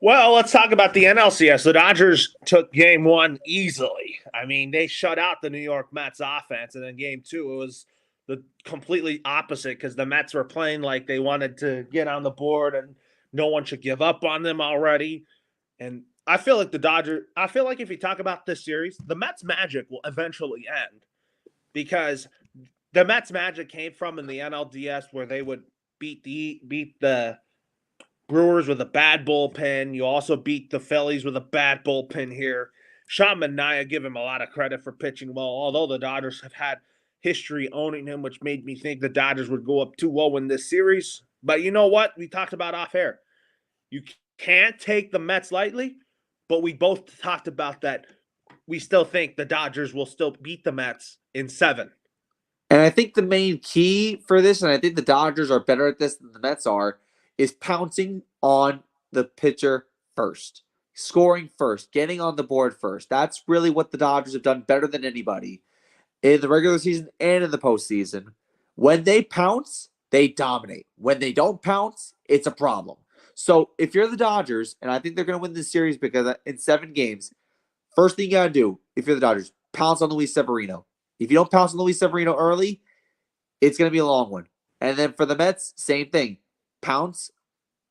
Well, let's talk about the NLCS. The Dodgers took game 1 easily. I mean, they shut out the New York Mets offense, and then game 2, it was the completely opposite because the Mets were playing like they wanted to get on the board and no one should give up on them already. And I feel like if you talk about this series, the Mets magic will eventually end because the Mets magic came from in the NLDS where they would beat the Brewers with a bad bullpen. You also beat the Phillies with a bad bullpen here. Sean Manaea, give him a lot of credit for pitching well, although the Dodgers have had history owning him, which made me think the Dodgers would go up 2-0 in this series. But you know what? We talked about off air. You can't take the Mets lightly, but we both talked about that. We still think the Dodgers will still beat the Mets in 7. And I think the main key for this, and I think the Dodgers are better at this than the Mets are, is pouncing on the pitcher first, scoring first, getting on the board first. That's really what the Dodgers have done better than anybody in the regular season and in the postseason. When they pounce, they dominate. When they don't pounce, it's a problem. So if you're the Dodgers, and I think they're going to win this series because in 7 games, first thing you got to do, if you're the Dodgers, pounce on Luis Severino. If you don't pounce on Luis Severino early, it's going to be a long one. And then for the Mets, same thing. Pounce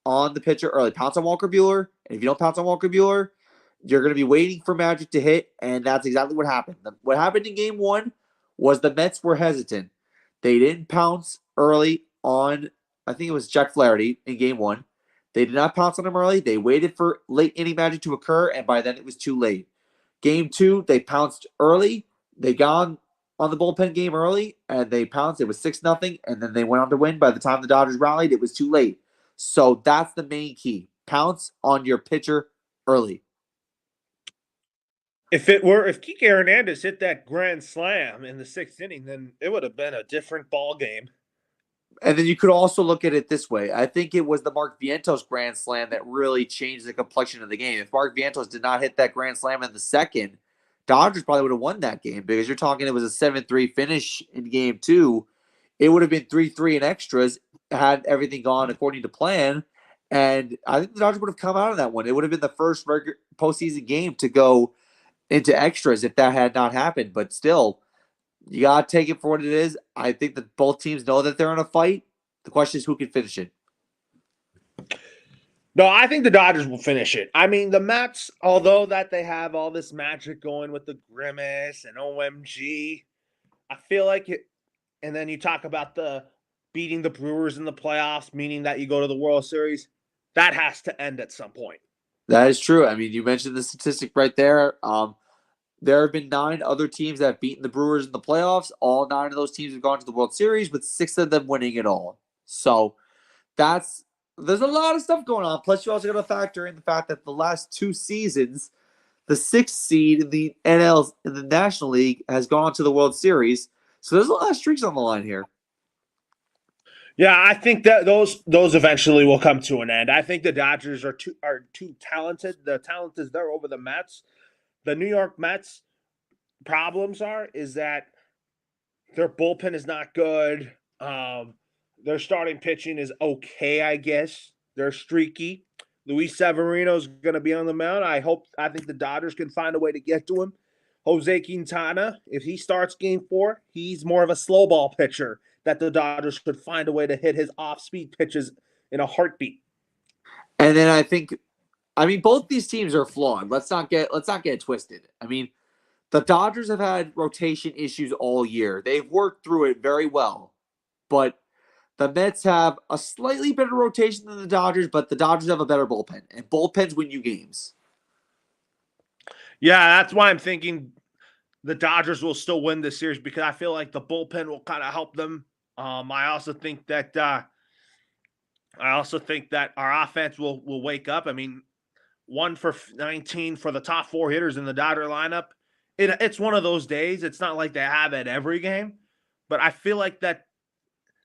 on the pitcher early. Pounce on Walker Buehler. And if you don't pounce on Walker Buehler, you're going to be waiting for magic to hit. And that's exactly what happened. What happened in game 1 was the Mets were hesitant. They didn't pounce early on, I think it was Jack Flaherty in game 1. They did not pounce on him early. They waited for late inning magic to occur, and by then it was too late. Game 2, they pounced early. They got on the bullpen game early, and they pounced. It was 6-0, and then they went on to win. By the time the Dodgers rallied, it was too late. So that's the main key. Pounce on your pitcher early. If Kike Hernandez hit that grand slam in the 6th inning, then it would have been a different ball game. And then you could also look at it this way. I think it was the Mark Vientos grand slam that really changed the complexion of the game. If Mark Vientos did not hit that grand slam in the 2nd, Dodgers probably would have won that game because you're talking it was a 7-3 finish in game 2. It would have been 3-3 in extras had everything gone according to plan. And I think the Dodgers would have come out of that one. It would have been the first regular postseason game to go into extras if that had not happened. But still, you got to take it for what it is. I think that both teams know that they're in a fight. The question is who can finish it. No, I think the Dodgers will finish it. I mean, the Mets, although that they have all this magic going with the grimace and OMG, I feel like it. And then you talk about the beating the Brewers in the playoffs, meaning that you go to the World Series. That has to end at some point. That is true. I mean, you mentioned the statistic right there. There have been 9 other teams that have beaten the Brewers in the playoffs. All 9 of those teams have gone to the World Series, with 6 of them winning it all. So there's a lot of stuff going on. Plus, you also got to factor in the fact that the last 2 seasons, the 6th seed in the National League has gone to the World Series. So there's a lot of streaks on the line here. Yeah, I think that those eventually will come to an end. I think the Dodgers are too talented. The talent is there over the Mets. The New York Mets problems is that their bullpen is not good. Their starting pitching is okay, I guess. They're streaky. Luis Severino is going to be on the mound. I think the Dodgers can find a way to get to him. Jose Quintana, if he starts game 4, he's more of a slow ball pitcher that the Dodgers could find a way to hit his off-speed pitches in a heartbeat. And then both these teams are flawed. Let's not get it twisted. The Dodgers have had rotation issues all year. They've worked through it very well. But the Mets have a slightly better rotation than the Dodgers, but the Dodgers have a better bullpen. And bullpens win you games. Yeah, that's why I'm thinking the Dodgers will still win this series because I feel like the bullpen will kind of help them. I also think that our offense will wake up. 1 for 19 for the top 4 hitters in the Dodger lineup. It's one of those days. It's not like they have it every game, but I feel like that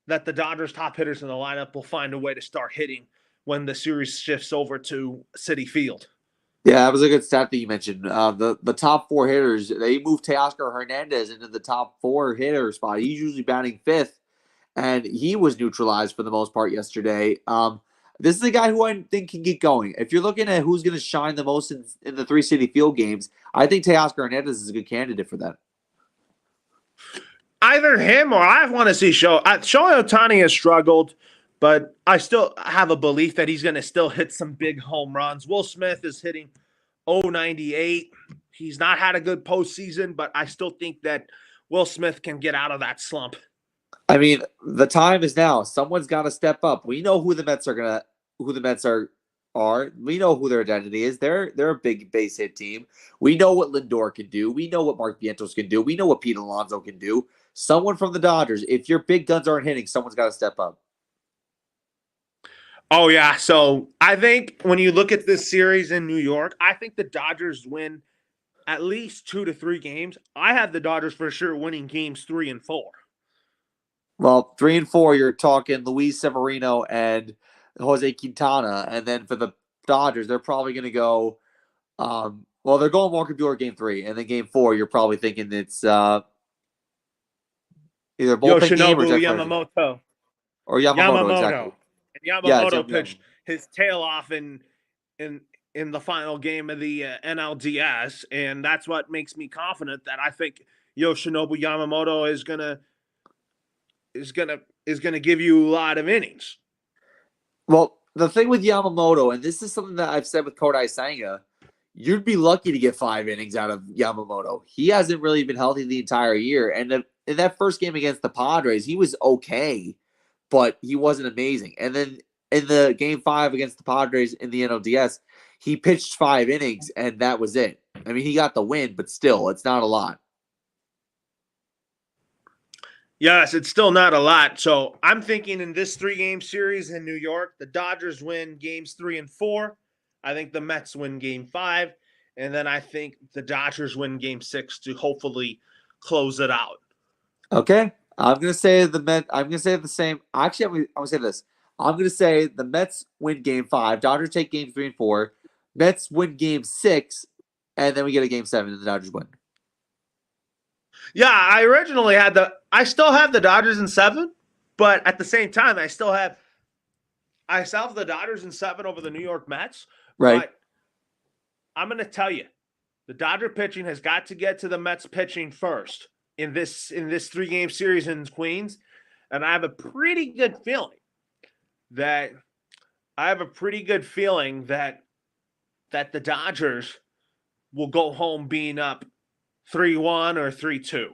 the Dodgers top hitters in the lineup will find a way to start hitting when the series shifts over to Citi Field. Yeah, that was a good stat that you mentioned. The top 4 hitters, they moved Teoscar Hernandez into the top 4 hitter spot. He's usually batting 5th, and he was neutralized for the most part yesterday. This is a guy who I think can get going. If you're looking at who's going to shine the most in the 3 Citi Field games, I think Teoscar Hernandez is a good candidate for that. Either him or I want to see Shohei Ohtani has struggled, but I still have a belief that he's going to still hit some big home runs. Will Smith is hitting 098. He's not had a good postseason, but I still think that Will Smith can get out of that slump. The time is now. Someone's got to step up. We know who the Mets are. We know who their identity is. They're a big base hit team. We know what Lindor can do. We know what Mark Vientos can do. We know what Pete Alonso can do. Someone from the Dodgers, if your big guns aren't hitting, someone's got to step up. Oh, yeah. So I think when you look at this series in New York, I think the Dodgers win at least 2 to 3 games. I have the Dodgers for sure winning games 3 and 4. Well, 3 and 4, you're talking Luis Severino and Jose Quintana. And then for the Dodgers, they're probably going to go they're going Walker Buehler game 3. And then game 4, you're probably thinking it's either bullpen game or Yamamoto. Or Yamamoto, exactly. And Yamamoto pitched his tail off in the final game of the NLDS, and that's what makes me confident that I think Yoshinobu Yamamoto is gonna give you a lot of innings. Well, the thing with Yamamoto, and this is something that I've said with Kodai Senga, you'd be lucky to get 5 innings out of Yamamoto. He hasn't really been healthy the entire year, and in that first game against the Padres, he was okay, but he wasn't amazing. And then in the game 5 against the Padres in the NLDS, he pitched 5 innings, and that was it. He got the win, but still, it's not a lot. Yes, it's still not a lot. So I'm thinking in this 3-game series in New York, the Dodgers win games 3 and 4. I think the Mets win game 5. And then I think the Dodgers win game 6 to hopefully close it out. Okay. I'm going to say the Mets. I'm going to say the same. Actually, I'm going to say this. I'm going to say the Mets win game 5. Dodgers take game 3 and 4. Mets win game 6. And then we get a game 7 and the Dodgers win. Yeah, I still have the Dodgers in 7, but at the same time, I still have the Dodgers in 7 over the New York Mets. Right. But I'm going to tell you, the Dodger pitching has got to get to the Mets pitching first in this 3-game series in Queens, and I have a pretty good feeling that the Dodgers will go home being up 3-1 or 3-2.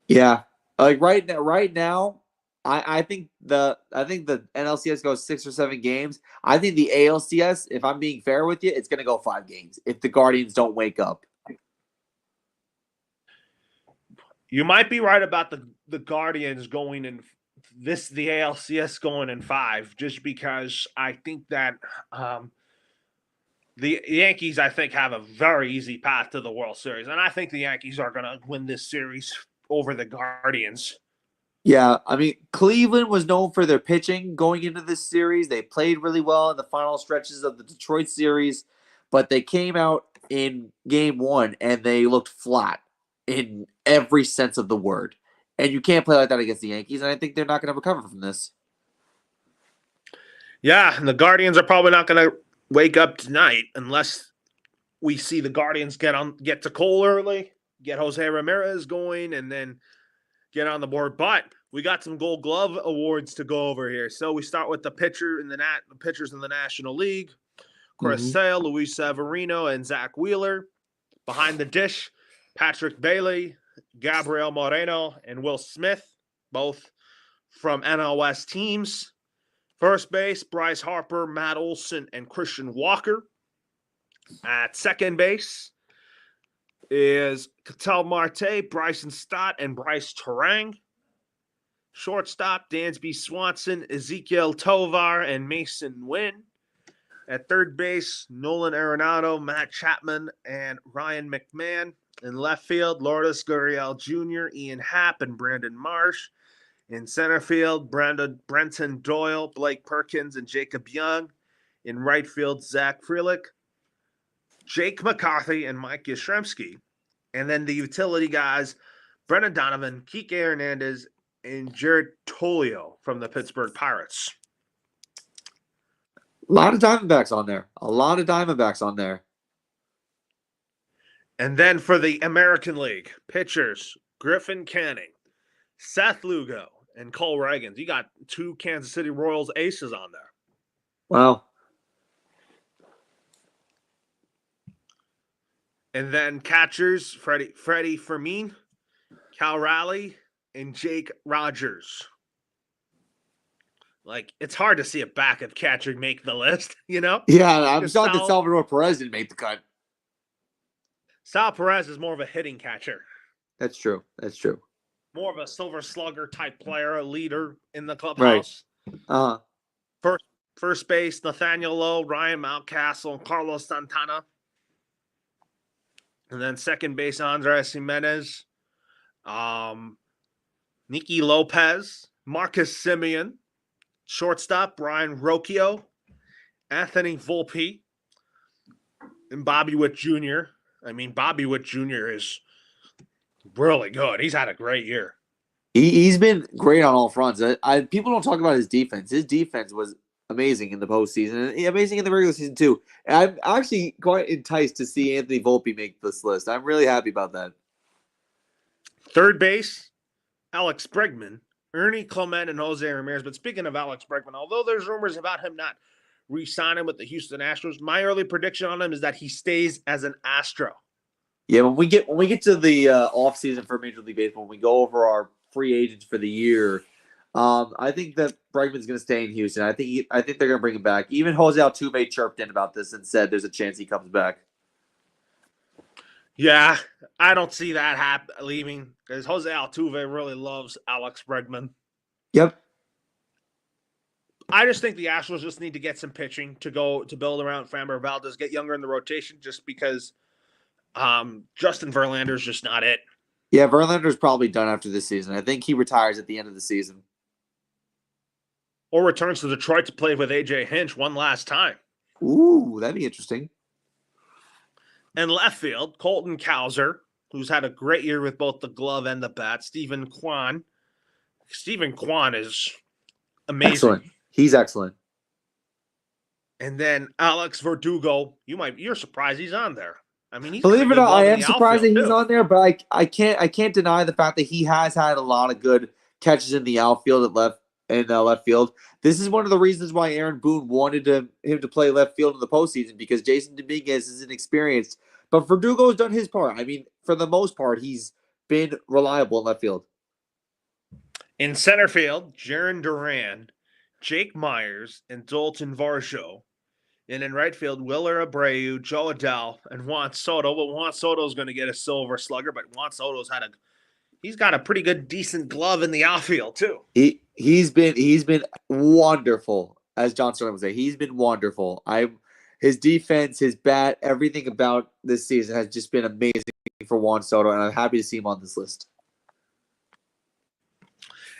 Yeah. Right now, I think the NLCS goes 6 or 7 games. I think the ALCS, if I'm being fair with you, it's going to go 5 games if the Guardians don't wake up. You might be right about the Guardians going in the ALCS going in 5, just because I think that the Yankees, I think, have a very easy path to the World Series. And I think the Yankees are going to win this series over the Guardians. Yeah, Cleveland was known for their pitching going into this series. They played really well in the final stretches of the Detroit series, but they came out in game 1 and they looked flat in every sense of the word. And you can't play like that against the Yankees, and I think they're not going to recover from this. Yeah, and the Guardians are probably not going to wake up tonight unless we see the Guardians get to Cole early. get Jose Ramirez going, and then get on the board. But we got some Gold Glove awards to go over here. So we start with the pitchers in the National League: Chris Mhm. Sale, Luis Severino, and Zach Wheeler. Behind the dish, Patrick Bailey, Gabriel Moreno, and Will Smith, both from NLS teams. First base, Bryce Harper, Matt Olson, and Christian Walker. At second base is Ketel Marte, Bryson Stott, and Bryce Terang. Shortstop, Dansby Swanson, Ezekiel Tovar, and Mason Wynn. At third base, Nolan Arenado, Matt Chapman, and Ryan McMahon. In left field, Lourdes Gurriel Jr., Ian Happ, and Brandon Marsh. In center field, Brenton Doyle, Blake Perkins, and Jacob Young. In right field, Zach Frelick, Jake McCarthy, and Mike Yastrzemski. And then the utility guys, Brendan Donovan, Kike Hernandez, and Jared Tolio from the Pittsburgh Pirates. A lot of Diamondbacks on there. A lot of Diamondbacks on there. And then for the American League, pitchers, Griffin Canning, Seth Lugo, and Cole Reagans. You got two Kansas City Royals aces on there. Wow. And then catchers, Freddie Fermin, Cal Raleigh, and Jake Rogers. Like, it's hard to see a backup catcher make the list, you know? Yeah, I'm Because shocked that Salvador Perez didn't make the cut. Sal Perez is more of a hitting catcher. That's true. That's true. More of a silver slugger type player, a leader in the clubhouse. Right. First base, Nathaniel Lowe, Ryan Mountcastle, and Carlos Santana. And then second base, Andres Jimenez, Nicky Lopez, Marcus Semien. Shortstop, Brian Rocchio, Anthony Volpe, and Bobby Witt Jr. I mean, Bobby Witt Jr. is really good. He's had a great year. He's been great on all fronts. People don't talk about his defense. His defense was amazing in the postseason and amazing in the regular season too. And I'm actually quite enticed to see Anthony Volpe make this list. I'm really happy about that. Third base, Alex Bregman, Ernie Clement, and Jose Ramirez. But speaking of Alex Bregman, although there's rumors about him not re-signing with the Houston Astros, my early prediction on him is that he stays as an Astro. Yeah, when we get to the offseason for Major League Baseball, when we go over our free agents for the year, I think that Bregman's going to stay in Houston. I think they're going to bring him back. Even Jose Altuve chirped in about this and said there's a chance he comes back. Yeah, I don't see that leaving because Jose Altuve really loves Alex Bregman. Yep. I just think the Astros just need to get some pitching to build around Framber Valdez, get younger in the rotation, just because Justin Verlander's just not it. Yeah, Verlander's probably done after this season. I think he retires at the end of the season. Or returns to Detroit to play with A.J. Hinch one last time. Ooh, that'd be interesting. And left field, Colton Cowser, who's had a great year with both the glove and the bat. Stephen Kwan. Stephen Kwan is amazing. Excellent. He's excellent. And then Alex Verdugo. You're surprised he's on there. I mean, he's believe it or not, I am surprised that he's too. on there, but I can't deny the fact that he has had a lot of good catches in the outfield at left field. This is one of the reasons why Aaron Boone wanted him to play left field in the postseason, because Jason Dominguez is inexperienced. But Verdugo has done his part. I mean, for the most part, he's been reliable in left field. In center field, Jaron Duran, Jake Myers, and Dalton Varsho. And in right field, Willer Abreu, Joe Adell, and Juan Soto. But Juan Soto's going to get a silver slugger, but Juan Soto's he's got a pretty good, decent glove in the outfield too. He's been wonderful, as John Sterling would say. He's been wonderful. His defense, his bat, everything about this season has just been amazing for Juan Soto, and I'm happy to see him on this list.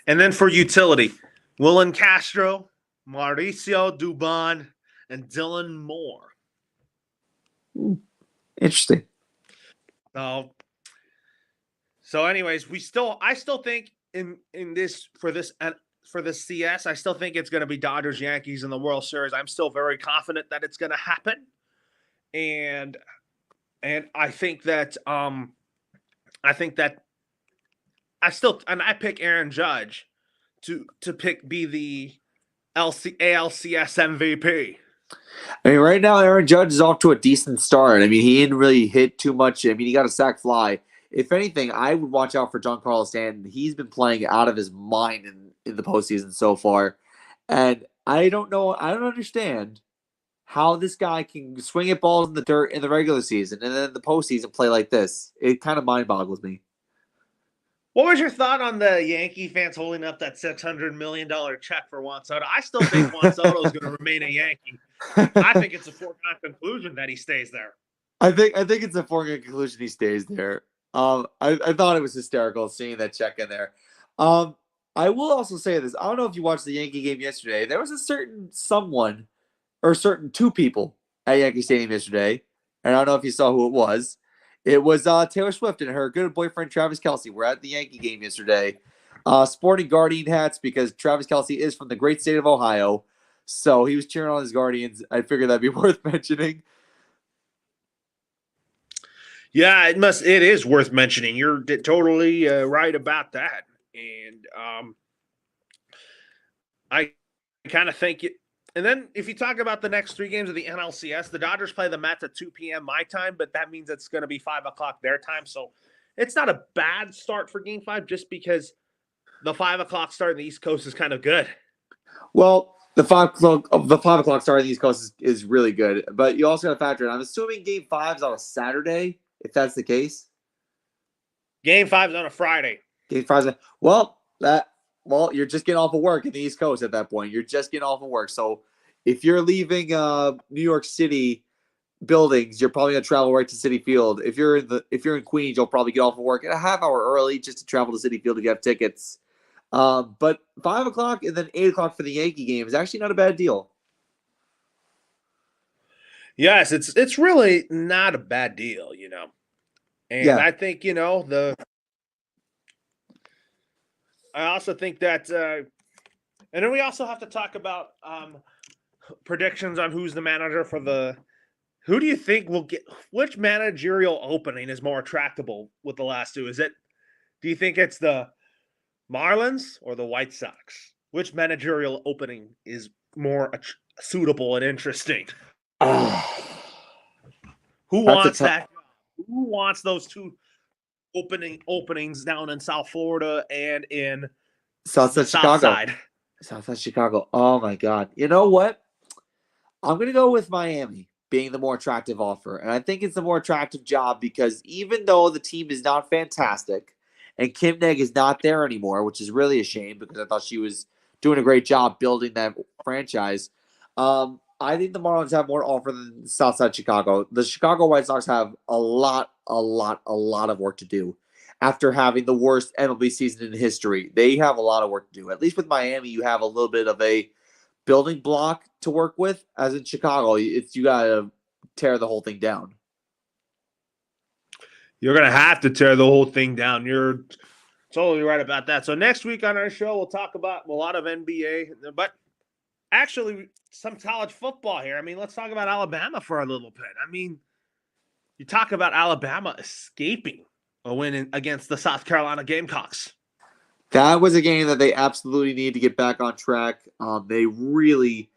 And then for utility, Willen Castro, Mauricio Dubon, and Dylan Moore. Interesting. So anyways, I still think in this for this CS, I still think it's going to be Dodgers Yankees in the World Series. I'm still very confident that it's going to happen, and I think that I think that I pick Aaron Judge to be the ALCS MVP. I mean, right now, Aaron Judge is off to a decent start. I mean, he didn't really hit too much. I mean, he got a sack fly. If anything, I would watch out for Giancarlo Stanton. He's been playing out of his mind in the postseason so far. And I don't know, I don't understand how this guy can swing at balls in the dirt in the regular season and then the postseason play like this. It kind of mind boggles me. What was your thought on the Yankee fans holding up that $600 million check for Juan Soto? I still think Juan Soto is going to remain a Yankee. I think it's a foregone conclusion that he stays there. I think it's a foregone conclusion he stays there. I thought it was hysterical seeing that check in there. I will also say this. I don't know if you watched the Yankee game yesterday. There was a certain someone or certain two people at Yankee Stadium yesterday, and I don't know if you saw who it was. It was Taylor Swift and her good boyfriend Travis Kelce were at the Yankee game yesterday, sporting Guardian hats because Travis Kelce is from the great state of Ohio, so he was cheering on his Guardians. I figured that'd be worth mentioning. Yeah, it is worth mentioning. You're totally right about that, and I kind of think it. And then if you talk about the next 3 games of the NLCS, the Dodgers play the Mets at 2 p.m. my time, but that means it's going to be 5 o'clock their time. So it's not a bad start for Game 5 just because the 5 o'clock start in the East Coast is kind of good. Well, the 5 o'clock start on the East Coast is really good, but you also got to factor in. I'm assuming Game 5 is on a Saturday, if that's the case. Game 5 is on a Friday. Game 5 you're just getting off of work in the East Coast at that point. You're just getting off of work. So if you're leaving New York City buildings, you're probably gonna travel right to Citi Field. If you're in Queens, you'll probably get off of work at a half hour early just to travel to Citi Field if you have tickets. But 5 o'clock and then 8 o'clock for the Yankee game is actually not a bad deal. Yes, it's really not a bad deal, And Yeah. I think, I also think that and then we also have to talk about predictions on who's the manager for the who do you think will get which managerial opening is more attractable with the last two? Do you think it's the Marlins or the White Sox? Which managerial opening is more suitable and interesting? Who wants that? Who wants those two openings down in South Florida and in Southside Chicago? Southside Chicago. Oh my God! You know what? I'm gonna go with Miami being the more attractive offer, and I think it's the more attractive job because even though the team is not fantastic, and Kim Neg is not there anymore, which is really a shame because I thought she was doing a great job building that franchise. I think the Marlins have more to offer than Southside Chicago. The Chicago White Sox have a lot of work to do. After having the worst MLB season in history, they have a lot of work to do. At least with Miami, you have a little bit of a building block to work with. As in Chicago, you gotta tear the whole thing down. You're gonna have to tear the whole thing down. You're totally right about that. So next week on our show, we'll talk about a lot of NBA, but actually some college football here. I mean, let's talk about Alabama for a little bit. I mean, you talk about Alabama escaping a win against the South Carolina Gamecocks. That was a game that they absolutely need to get back on track. They really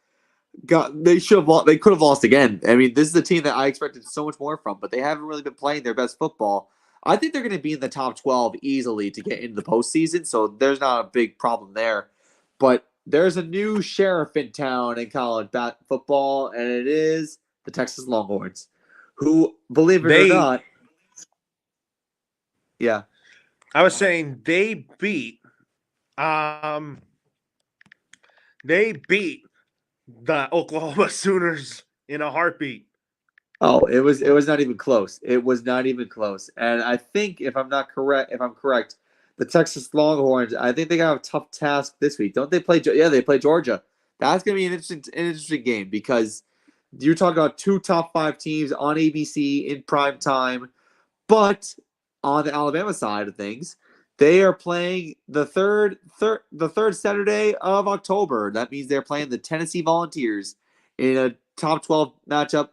they could have lost again. I mean, this is a team that I expected so much more from, but they haven't really been playing their best football. I think they're going to be in the top 12 easily to get into the postseason, so there's not a big problem there. But there's a new sheriff in town in college football, and it is the Texas Longhorns, who, believe it or not, yeah. I was saying they beat the Oklahoma Sooners in a heartbeat. Oh, it was not even close. It was not even close. And I think if I'm correct, the Texas Longhorns, I think they got a tough task this week. Don't they play? Yeah, they play Georgia. That's going to be an interesting game because you're talking about 2 top 5 teams on ABC in prime time. But on the Alabama side of things, they are playing the third Saturday of October. That means they're playing the Tennessee Volunteers in a top 12 matchup.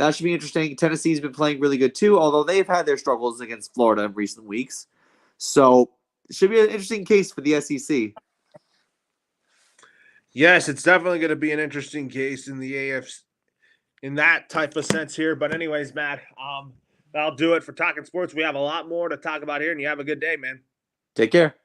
that should be interesting. Tennessee's been playing really good too, although they've had their struggles against Florida in recent weeks. So it should be an interesting case for the SEC. Yes, it's definitely going to be an interesting case in the AFC in that type of sense here. But anyways, Matt, that'll do it for Talking Sports. We have a lot more to talk about here, and you have a good day, man. Take care.